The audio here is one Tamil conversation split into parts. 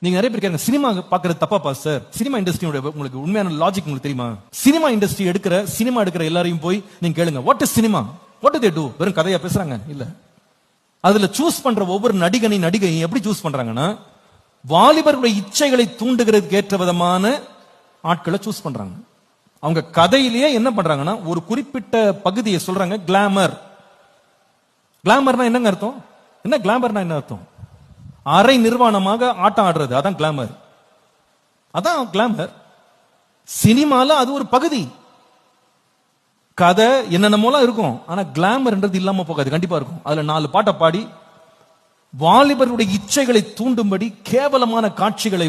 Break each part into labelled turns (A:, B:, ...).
A: நீங்க நிறைய பேர் கேட்க சினிமா பாக்குறது தப்பா பாஸ்டர், சினிமா இண்டஸ்ட்ரியோட உங்களுக்கு உண்மையான லாஜிக் உங்களுக்கு தெரியுமா? சினிமா இண்டஸ்ட்ரி சினிமா எடுக்கிற எல்லாரையும் போய் நீங்க கேளுங்க, what is cinema, what to they to? வெறும் கதையா பேசுறாங்க இல்ல. அதுல சூஸ் பண்ற ஒவ்வொரு நடிகையும் எப்படி சூஸ் பண்றாங்கன்னா, வாலிபர்களுடைய இச்சைகளை தூண்டுகிறதுக்கு ஏற்ற விதமான ஆட்களை சூஸ் பண்றாங்க. அவங்க கதையிலேயே என்ன பண்றாங்கன்னா, ஒரு குறிப்பிட்ட பகுதியை சொல்றாங்க கிளாமர். கிளாமர்னா என்னங்க அர்த்தம்? என்ன கிளாமர்னா என்ன அர்த்தம்? அரை நிர்வாணமாக ஆட்டம் ஆடுறது, அதான் கிளாமர். அதான் கிளாமர். சினிமால அது ஒரு பகுதி. கதை என்னென்னமோலாம் இருக்கும், ஆனா கிளாமர்ன்றது இல்லாம போகாது, கண்டிப்பா இருக்கும். அதுல 4 பாட்டை பாடி வாலிபர்களுடைய இச்சைகளை தூண்டும்படி கேவலமான காட்சிகளை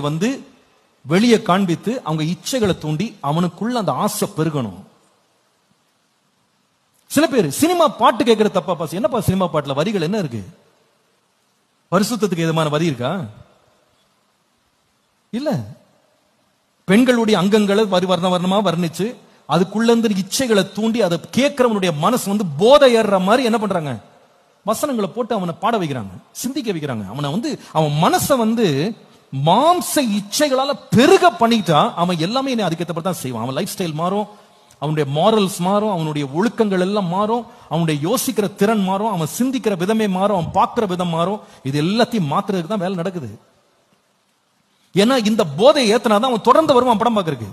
A: வெளியே காண்பித்து அவங்க இச்சைகளை தூண்டி அவனுக்குள்ள அந்த ஆசை பெருகணும். சில பேர் சினிமா பாட்டு கேட்கிற தப்பா பாஸ். என்னப்பா சினிமா பாட்டுல வரிகள் என்ன இருக்கு? பரிசுத்தத்துக்கு எதுமான வரி இருக்கா? இல்ல. பெண்களுடைய அங்கங்களை வர்ணமா வர்ணிச்சு அதுக்குள்ள இருந்து இச்சைகளை தூண்டி அதை கேட்கிறவனுடைய மனசு போதை ஏறுற மாதிரி என்ன பண்றாங்க? வசனங்களை போட்டு அவனை பாட வைக்கிறாங்க, சிந்திக்க வைக்கிறாங்க. அவனை அவன் மனசை மாம்ச இச்சைகளால பெருக பண்ணிட்டா அவன் எல்லாமே அதுக்கேற்ற தான் செய்வான். அவன் லைஃப் ஸ்டைல் மாறும், அவனுடைய மாரல்ஸ் மாறும், அவனுடைய ஒழுக்கங்கள் எல்லாம் மாறும், அவனுடைய யோசிக்கிற திறன் மாறும், அவன் சிந்திக்கிற விதமே மாறும், அவன் பார்க்கிற விதம் மாறும். இது எல்லாத்தையும் மாத்துறதுக்கு தான் வேலை நடக்குது. ஏன்னா இந்த போதையை ஏத்தனாதான் அவன் தொடர்ந்து வருவான் படம் பார்க்கறதுக்கு.